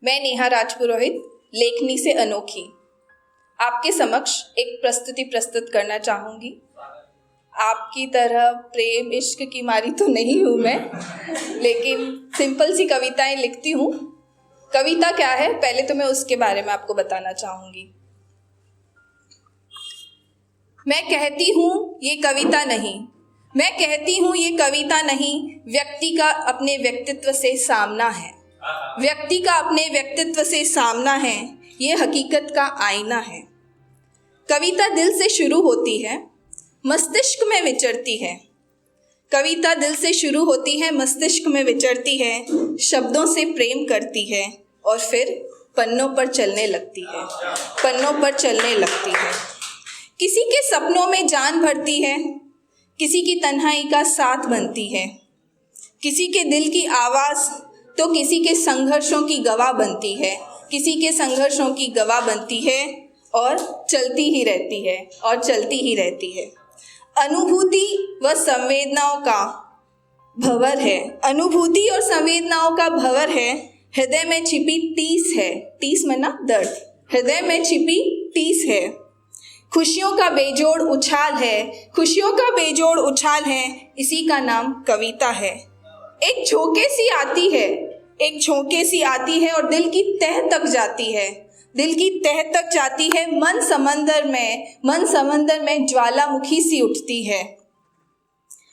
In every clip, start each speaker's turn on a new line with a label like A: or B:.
A: मैं नेहा राजपुरोहित, लेखनी से अनोखी, आपके समक्ष एक प्रस्तुति प्रस्तुत करना चाहूँगी। आपकी तरह प्रेम इश्क की मारी तो नहीं हूँ मैं, लेकिन सिंपल सी कविताएं लिखती हूँ। कविता क्या है, पहले तो मैं उसके बारे में आपको बताना चाहूँगी। मैं कहती हूँ ये कविता नहीं, मैं कहती हूँ ये कविता नहीं, व्यक्ति का अपने व्यक्तित्व से सामना है, व्यक्ति का अपने व्यक्तित्व से सामना है, ये हकीकत का आईना है। कविता दिल से शुरू होती है, मस्तिष्क में विचरती है। कविता दिल से शुरू होती है, मस्तिष्क में विचरती है, शब्दों से प्रेम करती है और फिर पन्नों पर चलने लगती है, पन्नों पर चलने लगती है। किसी के सपनों में जान भरती है, किसी की तन्हाई का साथ बनती है, किसी के दिल की आवाज़ तो किसी के संघर्षों की गवाह बनती है, किसी के संघर्षों की गवाह बनती है और चलती ही रहती है, और चलती ही रहती है। अनुभूति व संवेदनाओं का भंवर है, अनुभूति और संवेदनाओं का भंवर है, हृदय में छिपी टीस है, टीस में ना दर्द, हृदय में छिपी टीस है। खुशियों का बेजोड़ उछाल है, खुशियों का बेजोड़ उछाल है, इसी का नाम कविता है। एक झोंके सी आती है, एक झोंके सी आती है और दिल की तह तक जाती है, दिल की तह तक जाती है। मन समंदर में ज्वालामुखी सी उठती है,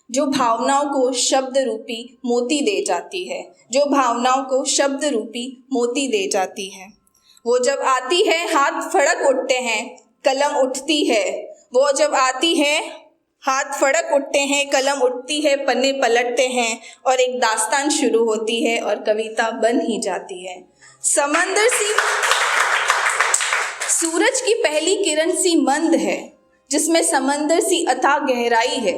A: जो भावनाओं को शब्द रूपी मोती दे जाती है, जो भावनाओं को शब्द रूपी मोती दे जाती है। वो जब आती है हाथ फड़क उठते हैं, कलम उठती है। वो जब आती है हाथ फड़क उठते हैं, कलम उठती है, पन्ने पलटते हैं और एक दास्तान शुरू होती है और कविता बन ही जाती है। समंदर सी सूरज की पहली किरण सी मंद है, जिसमें समंदर सी अथाह गहराई है।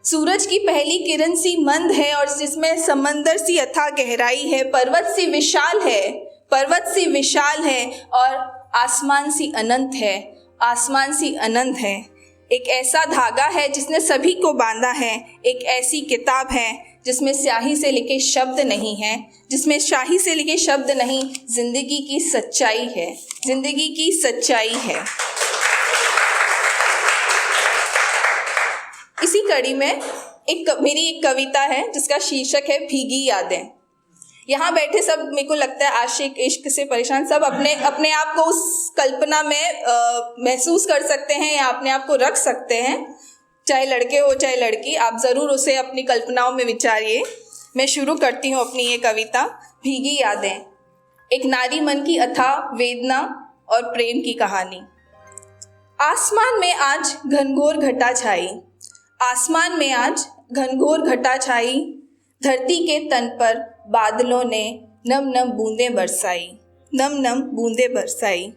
A: सूरज की पहली किरण सी मंद है और जिसमें समंदर सी अथाह गहराई है। पर्वत सी विशाल है, पर्वत सी विशाल है और आसमान सी अनंत है, आसमान सी अनंत है। एक ऐसा धागा है जिसने सभी को बांधा है, एक ऐसी किताब है जिसमें स्याही से लिखे शब्द नहीं हैं, जिसमें स्याही से लिखे शब्द नहीं, जिंदगी की सच्चाई है, जिंदगी की सच्चाई है। इसी कड़ी में मेरी एक कविता है जिसका शीर्षक है भीगी यादें। यहाँ बैठे सब, मेरे को लगता है आशिक इश्क से परेशान, सब अपने आप को उस कल्पना में महसूस कर सकते हैं या अपने आप को रख सकते हैं, चाहे लड़के हो चाहे लड़की, आप ज़रूर उसे अपनी कल्पनाओं में विचारिए। मैं शुरू करती हूँ अपनी ये कविता, भीगी यादें। एक नारी मन की अथाह वेदना और प्रेम की कहानी। आसमान में आज घनघोर घटा छाई, आसमान में आज घनघोर घटा छाई, धरती के तन पर बादलों ने नम नम बूंदें बरसाई, नम नम बूंदें बरसाई।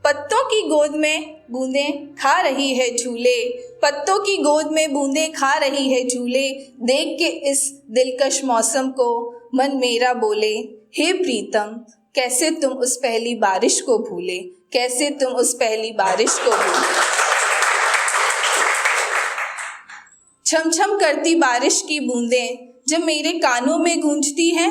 A: पत्तों की गोद में बूंदें खा रही है झूले, पत्तों की गोद में बूंदें खा रही है झूले। देख के इस दिलकश मौसम को मन मेरा बोले, हे प्रीतम कैसे तुम उस पहली बारिश को भूले, कैसे तुम उस पहली बारिश को भूले। छम छम करती बारिश की बूंदें जब मेरे कानों में गूंजती हैं,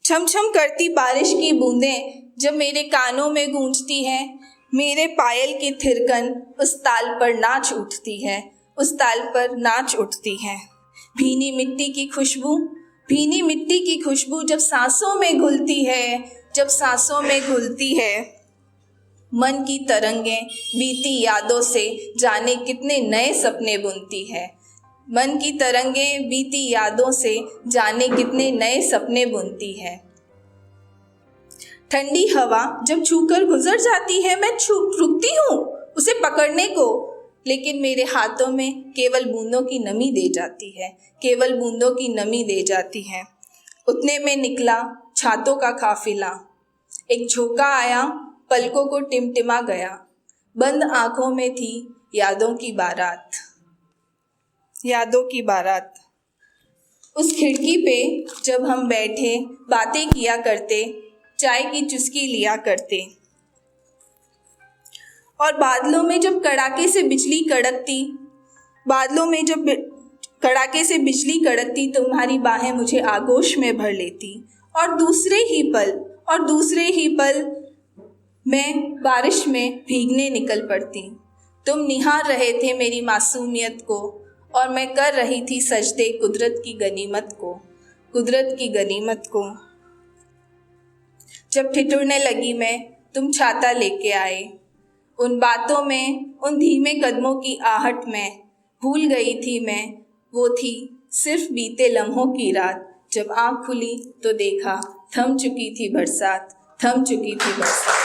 A: छम छम करती बारिश की बूंदें जब मेरे कानों में गूंजती हैं। मेरे पायल की थिरकन उस ताल पर नाच उठती है, उस ताल पर नाच उठती है। भीनी मिट्टी की खुशबू, भीनी मिट्टी की खुशबू जब सांसों में घुलती है, जब सांसों में घुलती है। मन की तरंगें बीती यादों से जाने कितने नए सपने बुनती है, मन की तरंगें बीती यादों से जाने कितने नए सपने बुनती है। ठंडी हवा जब छूकर गुजर जाती है, मैं रुकती हूँ उसे पकड़ने को, लेकिन मेरे हाथों में केवल बूंदों की नमी दे जाती है, केवल बूंदों की नमी दे जाती है। उतने में निकला छातों का काफिला, एक झोंका आया पलकों को टिमटिमा गया, बंद आंखों में थी यादों की बारात, यादों की बारात। उस खिड़की पे जब हम बैठे बातें किया करते, चाय की चुस्की लिया करते, और बादलों में जब कड़ाके से बिजली कड़कती, बादलों में जब कड़ाके से बिजली कड़कती, तुम्हारी बाहें मुझे आगोश में भर लेती और और दूसरे ही पल मैं बारिश में भीगने निकल पड़ती। तुम निहार रहे थे मेरी मासूमियत को और मैं कर रही थी सजदे कुदरत की गनीमत को, कुदरत की गनीमत को। जब ठिठुरने लगी मैं, तुम छाता लेके आए। उन बातों में, उन धीमे कदमों की आहट में भूल गई थी मैं, वो थी सिर्फ बीते लम्हों की रात। जब आँख खुली तो देखा थम चुकी थी बरसात, थम चुकी थी बरसात।